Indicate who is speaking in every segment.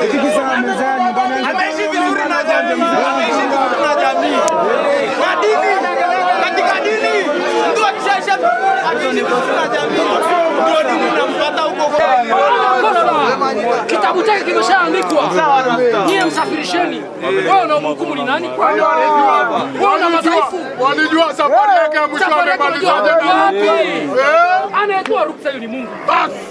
Speaker 1: Ameishi vizuri na jamii. Ameishi vizuri na jamii. Kwa dini, katika dini, mtu akishaisha ameishi vizuri na jamii. Ndio dini inampata huko.
Speaker 2: Kitabu chake kimeshaandikwa. Nyie msafirisheni. Wewe unamhukumu ni nani? Wewe una madhaifu.
Speaker 3: Walijua safari yake ya mwisho amemalizaje
Speaker 2: wapi? Anayetoa ruksa hiyo ni Mungu.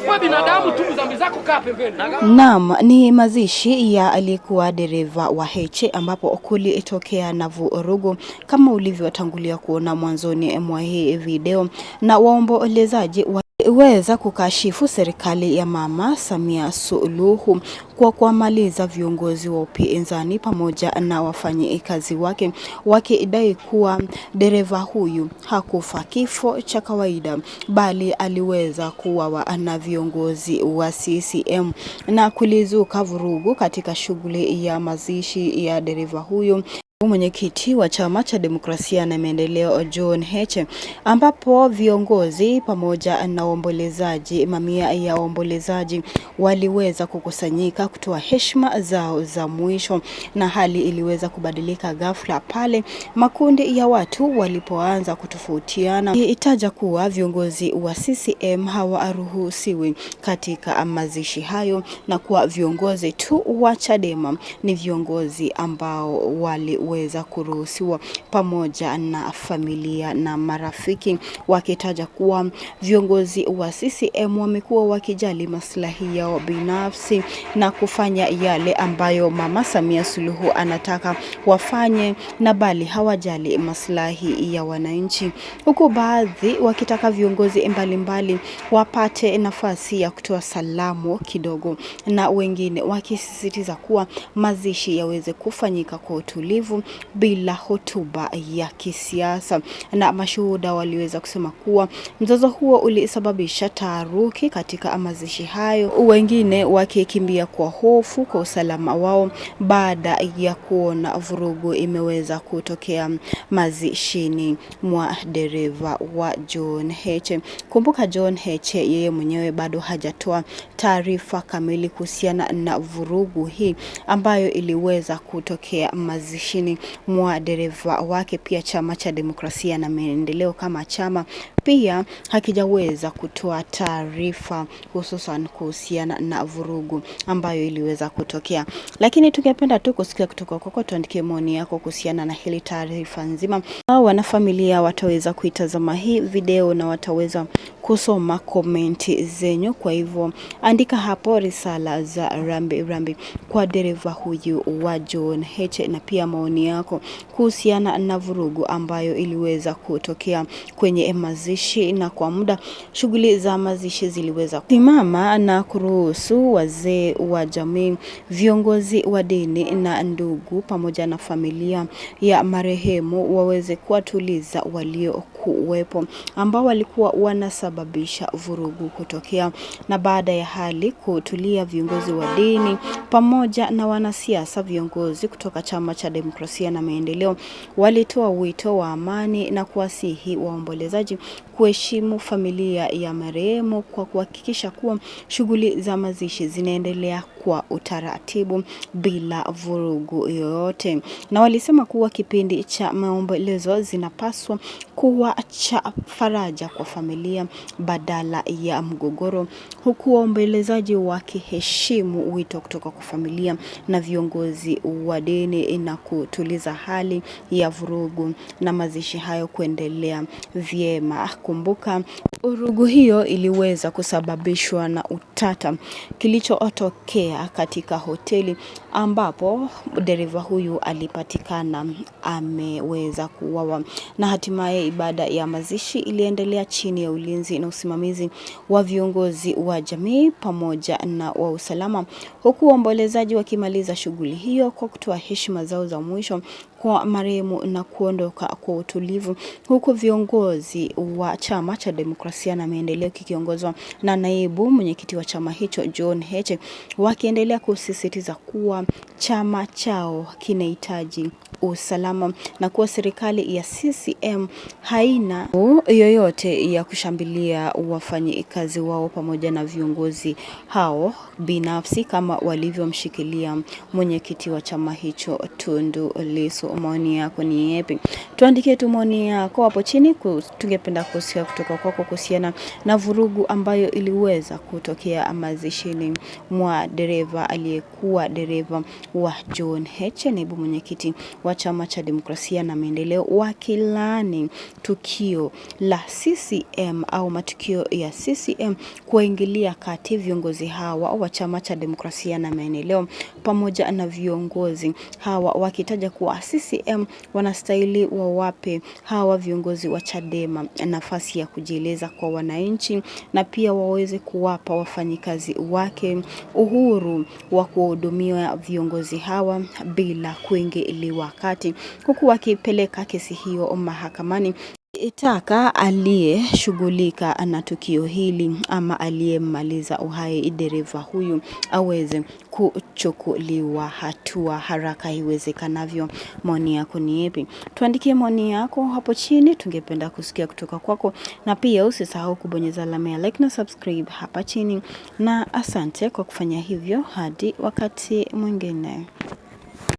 Speaker 2: Wewe binadamu, tubu dhambi zako, kaa pembeni.
Speaker 4: Naam, ni mazishi ya aliyekuwa dereva wa Heche ambapo kulitokea na vurugu kama ulivyotangulia kuona mwanzoni mwa hii video, na waombolezaji weza kukashifu serikali ya Mama Samia Suluhu kwa kuamaliza viongozi wa upinzani pamoja na wafanyikazi wake, wakidai kuwa dereva huyu hakufa kifo cha kawaida bali aliweza kuuawa na viongozi wa CCM, na kulizuka vurugu katika shughuli ya mazishi ya dereva huyu. Mwenyekiti wa Chama cha Demokrasia na Maendeleo John Heche, ambapo viongozi pamoja na waombolezaji, mamia ya waombolezaji waliweza kukusanyika kutoa heshima zao za mwisho, na hali iliweza kubadilika ghafla pale makundi ya watu walipoanza kutofautiana, itaja kuwa viongozi wa CCM hawaruhusiwi katika mazishi hayo na kuwa viongozi tu wa Chadema ni viongozi ambao waliweza kuruhusiwa pamoja na familia na marafiki, wakitaja kuwa viongozi wa CCM wamekuwa wakijali maslahi yao binafsi na kufanya yale ambayo Mama Samia Suluhu anataka wafanye, na bali hawajali maslahi ya wananchi, huku baadhi wakitaka viongozi mbalimbali wapate nafasi ya kutoa salamu kidogo, na wengine wakisisitiza kuwa mazishi yaweze kufanyika kwa utulivu bila hotuba ya kisiasa. Na mashuhuda waliweza kusema kuwa mzozo huo ulisababisha taharuki katika mazishi hayo, wengine wakikimbia kwa hofu kwa usalama wao baada ya kuona vurugu imeweza kutokea mazishini mwa dereva wa John Heche. Kumbuka John Heche yeye mwenyewe bado hajatoa taarifa kamili kuhusiana na vurugu hii ambayo iliweza kutokea mazishini mwa dereva wake. Pia Chama cha Demokrasia na Maendeleo kama chama pia hakijaweza kutoa taarifa hususan kuhusiana na vurugu ambayo iliweza kutokea, lakini tungependa tu kusikia kutoka kwako. Tuandikie maoni yako kuhusiana na hili taarifa nzima. Wanafamilia wataweza kuitazama hii video na wataweza kusoma komenti zenyu, kwa hivyo andika hapo risala za rambi kwa dereva huyu wa John Heche, na pia maoni yako kuhusiana na vurugu ambayo iliweza kutokea kwenye mazishi, na kwa muda shughuli za mazishi ziliweza kusimama na kuruhusu wazee wa jamii, viongozi wa dini na ndugu pamoja na familia ya marehemu waweze kuwatuliza waliokuwepo ambao walikuwa wanasababisha vurugu kutokea. Na baada ya hali kutulia, viongozi wa dini pamoja na wanasiasa, viongozi kutoka Chama cha Demokrasia na Maendeleo walitoa wito wa amani na kuwasihi waombolezaji kuheshimu familia ya marehemu kwa kuhakikisha kuwa shughuli za mazishi zinaendelea kwa utaratibu bila vurugu yoyote. Na walisema kuwa kipindi cha maombolezo zinapaswa kuwa cha faraja kwa familia badala ya mgogoro, huku waombolezaji wakiheshimu wito kutoka kwa familia na viongozi wa dini na kutuliza hali ya vurugu na mazishi hayo kuendelea vyema. Kumbuka vurugu hiyo iliweza kusababishwa na utata kilichotokea katika hoteli ambapo dereva huyu alipatikana ameweza kuuawa, na hatimaye ibada ya mazishi iliendelea chini ya ulinzi na usimamizi wa viongozi wa jamii pamoja na wa usalama, huku waombolezaji wakimaliza shughuli hiyo kwa kutoa heshima zao za mwisho kwa marehemu na kuondoka kwa utulivu, huku viongozi wa Chama cha Demokrasia na Maendeleo kikiongozwa na naibu mwenyekiti wa chama hicho John Heche wakiendelea kusisitiza kuwa kuwa chama chao kinahitaji usalama na kuwa serikali ya CCM haina yoyote ya kushambulia wafanyikazi wao pamoja na viongozi hao binafsi kama walivyomshikilia mwenyekiti wa chama hicho Tundu Lissu. Maoni yako ni yapi? Tuandikie tu maoni yako hapo chini. Tungependa kusikia kutoka kwako kuhusiana na vurugu ambayo iliweza kutokea mazishini mwa dereva aliyekuwa dereva wa John Heche, naibu mwenyekiti wa chama cha demokrasia na maendeleo, wakilani tukio la CCM au matukio ya CCM kuingilia kati viongozi hawa wa chama cha demokrasia na maendeleo pamoja na viongozi hawa, wakitaja kuwa CCM wanastahili wawape hawa viongozi wa Chadema nafasi ya kujieleza kwa wananchi na pia waweze kuwapa wafanyikazi wake uhuru wa kuhudumia viongozi hawa bila kuingiliwa kati, huku wakipeleka kesi hiyo mahakamani itaka aliyeshughulika na tukio hili ama aliyemaliza uhai dereva huyu aweze kuchukuliwa hatua haraka iwezekanavyo. Maoni yako ni yapi? Tuandikie maoni yako hapo chini, tungependa kusikia kutoka kwako, na pia usisahau kubonyeza alama ya like na subscribe hapa chini, na asante kwa kufanya hivyo. Hadi wakati mwingine.